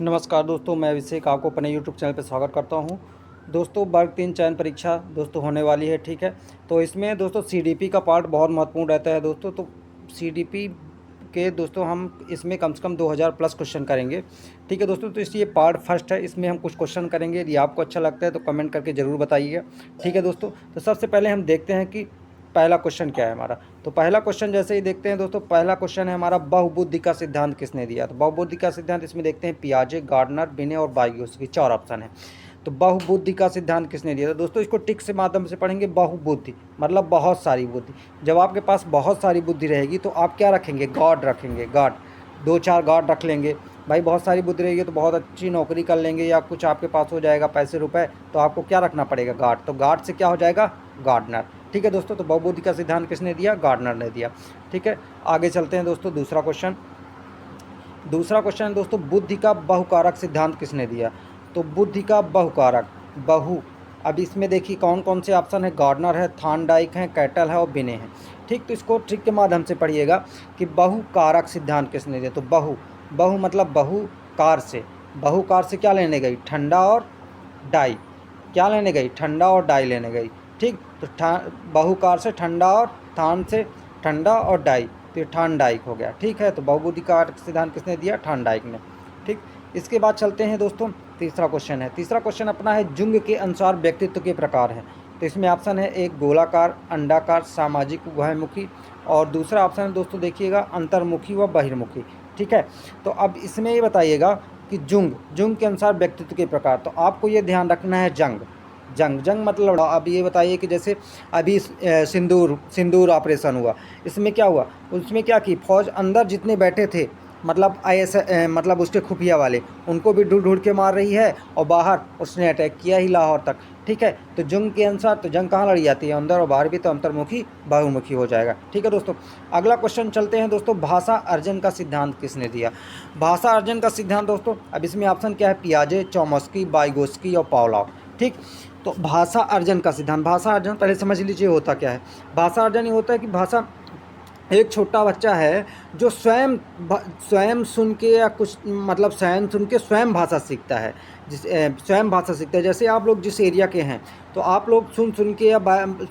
नमस्कार दोस्तों, मैं अभिषेक आपको अपने यूट्यूब चैनल पर स्वागत करता हूं। दोस्तों, वर्ग 3 चयन परीक्षा दोस्तों होने वाली है, ठीक है। तो इसमें दोस्तों सीडीपी का पार्ट बहुत महत्वपूर्ण रहता है दोस्तों। तो सीडीपी के दोस्तों हम इसमें कम से कम 2000 प्लस क्वेश्चन करेंगे, ठीक है दोस्तों। तो इसलिए पार्ट फर्स्ट है, इसमें हम कुछ क्वेश्चन करेंगे। यदि आपको अच्छा लगता है तो कमेंट करके ज़रूर बताइएगा, ठीक है दोस्तों। तो सबसे पहले हम देखते हैं कि पहला क्वेश्चन क्या है हमारा। तो पहला क्वेश्चन जैसे ही देखते हैं दोस्तों, पहला क्वेश्चन है हमारा, बहुबुद्धि का सिद्धांत किसने दिया। तो बहुबुद्धि का सिद्धांत इसमें देखते हैं पियाजे, गार्डनर, बिने और बाइग्योस्की, 4 ऑप्शन है। तो बहुबुद्धि का सिद्धांत किसने दिया था दोस्तों, इसको टिक से माध्यम से पढ़ेंगे। बहुबुद्धि मतलब बहुत सारी बुद्धि। जब आपके पास बहुत सारी बुद्धि रहेगी तो आप क्या रखेंगे, गॉड रखेंगे, गॉड। 2-4 गॉड रख लेंगे भाई। बहुत सारी बुद्धि रहेगी तो बहुत अच्छी नौकरी कर लेंगे या कुछ आपके पास हो जाएगा पैसे रुपए, तो आपको क्या रखना पड़ेगा, गार्ड। तो गार्ड से क्या हो जाएगा, गार्डनर, ठीक है दोस्तों। तो बहुबुद्धि का सिद्धांत किसने दिया, गार्डनर ने दिया, ठीक है। आगे चलते हैं दोस्तों, दूसरा क्वेश्चन है दोस्तों, बुद्धि का बहुकारक सिद्धांत किसने दिया। तो बुद्धि का बहुकारक, बहु, अब इसमें देखिए कौन कौन से ऑप्शन है, गार्डनर है, थार्नडाइक है, कैटल है और बिने है, ठीक। तो इसको ट्रिक के माध्यम से पढ़िएगा कि बहुकारक सिद्धांत किसने दिया। तो बहु मतलब बहुकार से, बहुकार से क्या लेने गई, ठंडा और डाई, क्या लेने गई, ठंडा और डाई लेने गई, ठीक। तो बहुकार से ठंडा और थान से ठंडा और डाई, तो ये थार्नडाइक हो गया, ठीक है। तो बहुबुद्धि का सिद्धांत किसने दिया, थार्नडाइक ने, ठीक। इसके बाद चलते हैं दोस्तों, तीसरा क्वेश्चन अपना है, जुंग के अनुसार व्यक्तित्व के प्रकार है। तो इसमें ऑप्शन है, एक गोलाकार, अंडाकार, सामाजिक, उभयमुखी, और दूसरा ऑप्शन है दोस्तों देखिएगा, अंतर्मुखी व बहिर्मुखी, ठीक है। तो अब इसमें ये बताइएगा कि जुंग के अनुसार व्यक्तित्व के प्रकार। तो आपको ये ध्यान रखना है, जंग मतलब, अब ये बताइए कि जैसे अभी सिंदूर ऑपरेशन हुआ, इसमें क्या हुआ, उसमें क्या की फौज अंदर जितने बैठे थे, मतलब मतलब उसके खुफिया वाले, उनको भी ढूंढ ढूंढ के मार रही है, और बाहर उसने अटैक किया ही लाहौर तक, ठीक है। तो जंग के अनुसार तो जंग कहाँ लड़ी जाती है, अंदर और बाहर भी, तो अंतर्मुखी बहुमुखी हो जाएगा, ठीक है दोस्तों। अगला क्वेश्चन चलते हैं दोस्तों, भाषा अर्जन का सिद्धांत किसने दिया। भाषा अर्जन का सिद्धांत दोस्तों, अब इसमें ऑप्शन क्या है, पियाजे, चॉम्स्की, बाइगोस्की और पावलोव, ठीक। तो भाषा अर्जन का सिद्धांत, भाषा अर्जन पहले समझ लीजिए होता क्या है। भाषा अर्जन ये होता है कि भाषा, एक छोटा बच्चा है जो स्वयं सुन के या कुछ मतलब स्वयं सुन के स्वयं भाषा सीखता है, स्वयं भाषा सीखता है। जैसे आप लोग जिस एरिया के हैं, तो आप लोग सुन सुन के या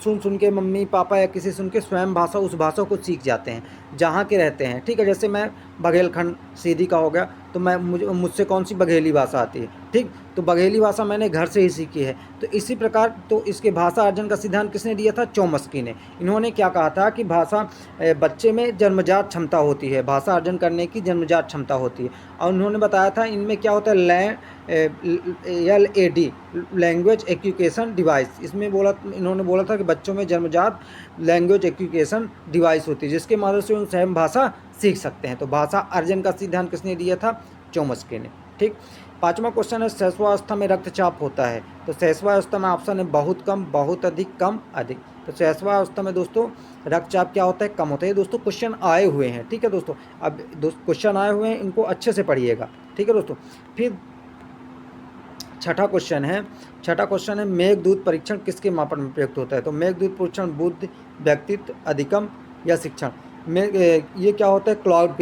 सुन के मम्मी पापा या किसी सुन के स्वयं भाषा, उस भाषा को सीख जाते हैं जहाँ के रहते हैं, ठीक है। जैसे मैं बघेलखंड सीधी का हो गया, तो मुझसे कौन सी बघेली भाषा आती है, ठीक। तो बघेली भाषा मैंने घर से ही सीखी है। तो इसी प्रकार तो इसके भाषा अर्जन का सिद्धांत किसने दिया था, चॉम्स्की ने। इन्होंने क्या कहा था कि भाषा बच्चे में जन्मजात क्षमता होती है, भाषा अर्जन करने की जन्मजात क्षमता होती है। और उन्होंने बताया था इनमें क्या होता है, LAD, लैंग्वेज एक्विजिशन डिवाइस, इसमें इन्होंने बोला था कि बच्चों में जन्मजात लैंग्वेज एक्विजिशन डिवाइस होती है, जिसके माध्यम से उन स्वयं भाषा सीख सकते हैं। तो भाषा अर्जन का सिद्धांत किसने दिया था, चॉम्स्की ने, ठीक। पांचवा क्वेश्चन है, शैशवावस्था में रक्तचाप होता है। तो शैशवावस्था में ऑप्शन है, बहुत कम, बहुत अधिक, कम, अधिक। तो शैशवावस्था में दोस्तों रक्तचाप क्या होता है, कम होता है। दोस्तों क्वेश्चन आए हुए हैं, ठीक है दोस्तों। अब क्वेश्चन आए हुए हैं, इनको अच्छे से पढ़िएगा, ठीक है दोस्तों। फिर छठा क्वेश्चन है, मेघदूत परीक्षण किसके मापन में प्रयुक्त होता है। तो मेघदूत परीक्षण बुद्धि, व्यक्तित्व, अधिगम या शिक्षण में, ये क्या होता है, क्लाउड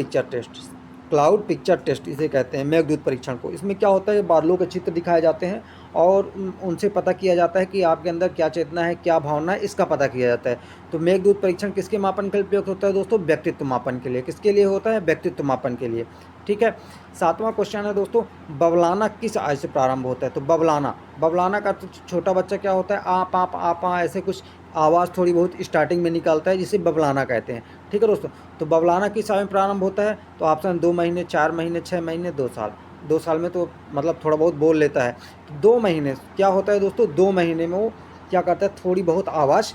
पिक्चर टेस्ट इसे कहते हैं, मेघदूत परीक्षण को। इसमें क्या होता है, बादलों के चित्र दिखाए जाते हैं और उनसे पता किया जाता है कि आपके अंदर क्या चेतना है, क्या भावना है, इसका पता किया जाता है। तो मेघदूत परीक्षण किसके मापन के लिए प्रयुक्त होता है दोस्तों, व्यक्तित्व मापन के लिए। किसके लिए होता है, व्यक्तित्व मापन के लिए, ठीक है। सातवां क्वेश्चन है दोस्तों, बबलाना किस आयु से प्रारंभ होता है। तो बबलाना का तो छोटा बच्चा क्या होता है, आप ऐसे कुछ आवाज़ थोड़ी बहुत स्टार्टिंग में निकालता है, जिसे बबलाना कहते हैं, ठीक है दोस्तों। तो बबलाना किस आयु में प्रारंभ होता है। तो ऑप्शन 2 महीने, 4 महीने, 6 महीने, 2 साल। 2 साल में तो मतलब थोड़ा बहुत बोल लेता है। तो 2 महीने क्या होता है दोस्तों, 2 महीने में वो क्या करता है, थोड़ी बहुत आवाज़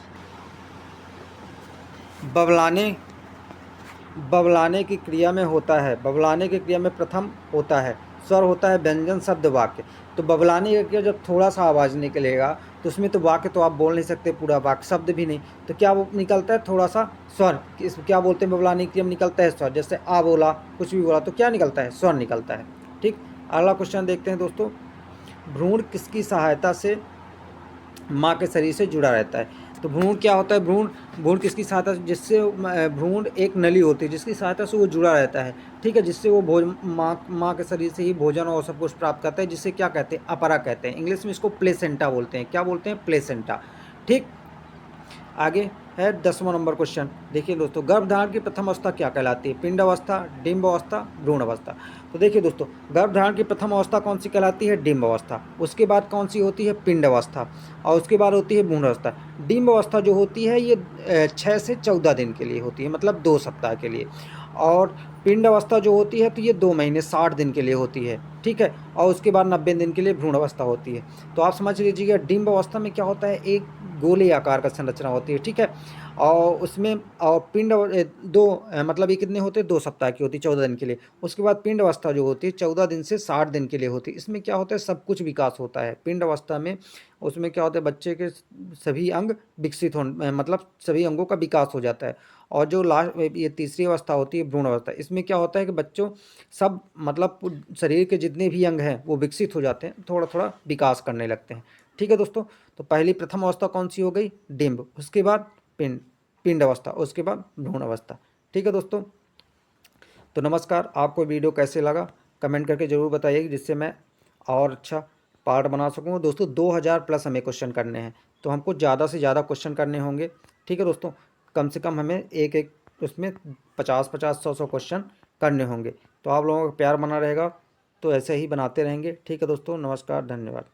बबलाने की क्रिया में होता है। बबलाने की क्रिया में प्रथम होता है, स्वर होता है, व्यंजन, शब्द, वाक्य। तो बबलाने की क्रिया जब थोड़ा सा आवाज़ निकलेगा, तो उसमें तो वाक्य तो आप बोल नहीं सकते, पूरा वाक्य, शब्द भी नहीं। तो क्या वो निकलता है, थोड़ा सा स्वर। क्या बोलते हैं, बबलाने की क्रिया में निकलता है स्वर। जैसे आ बोला, कुछ भी बोला, तो क्या निकलता है, स्वर निकलता है, ठीक। अगला क्वेश्चन देखते हैं दोस्तों, भ्रूण किसकी सहायता से माँ के शरीर से जुड़ा रहता है। तो भ्रूण क्या होता है? भ्रूण भ्रूण किसकी सहायता से, जिससे भ्रूण एक नली होती है जिसकी सहायता से वो जुड़ा रहता है, ठीक है, जिससे वो माँ के शरीर से ही भोजन और सब कुछ प्राप्त करता है, जिससे क्या कहते हैं? अपरा कहते हैं। इंग्लिश में इसको प्लेसेंटा बोलते हैं। क्या बोलते हैं? प्लेसेंटा। ठीक। आगे है 10वां नंबर क्वेश्चन। देखिए दोस्तों, गर्भधारण की प्रथम अवस्था क्या कहलाती है? पिंड अवस्था, डिंब अवस्था, भ्रूण अवस्था। तो देखिए दोस्तों, गर्भधारण की प्रथम अवस्था कौन सी कहलाती है? डिंब अवस्था। उसके बाद कौन सी होती है? पिंड अवस्था। और उसके बाद होती है भ्रूण अवस्था। डिंब अवस्था जो होती है ये 6 से 14 दिन के लिए होती है, मतलब 2 सप्ताह के लिए। और पिंड अवस्था जो होती है तो ये 2 महीने 60 दिन के लिए होती है, ठीक है। और उसके बाद 90 दिन के लिए भ्रूण अवस्था होती है। तो आप समझ लीजिएगा, डिंब अवस्था में क्या होता है? एक गोले आकार का संरचना होती है, ठीक है। और उसमें और पिंड मतलब ये कितने होते हैं? 2 सप्ताह की होती है, 14 दिन के लिए। उसके बाद पिंड अवस्था जो होती है 14 दिन से 60 दिन के लिए होती है। इसमें क्या होता है? सब कुछ विकास होता है पिंड अवस्था में। उसमें क्या होता है? बच्चे के सभी अंग विकसित हो, मतलब सभी अंगों का विकास हो जाता है। और जो लास्ट ये तीसरी अवस्था होती है भ्रूण अवस्था, इसमें क्या होता है कि बच्चों सब मतलब शरीर के जितने भी अंग हैं वो विकसित हो जाते हैं, थोड़ा थोड़ा विकास करने लगते हैं, ठीक है दोस्तों। तो पहली प्रथम अवस्था कौन सी हो गई? डिंब। उसके बाद पिंड पिंड अवस्था, उसके बाद भ्रूण अवस्था, ठीक है दोस्तों। तो नमस्कार, आपको वीडियो कैसे लगा कमेंट करके ज़रूर बताइए, जिससे मैं और अच्छा पार्ट बना सकूँ। दोस्तों 2000 प्लस हमें क्वेश्चन करने हैं, तो हमको ज़्यादा से ज़्यादा क्वेश्चन करने होंगे, ठीक है दोस्तों। कम से कम हमें एक एक उसमें 50-50, 100-100 क्वेश्चन करने होंगे। तो आप लोगों का प्यार बना रहेगा तो ऐसे ही बनाते रहेंगे, ठीक है दोस्तों। नमस्कार, धन्यवाद।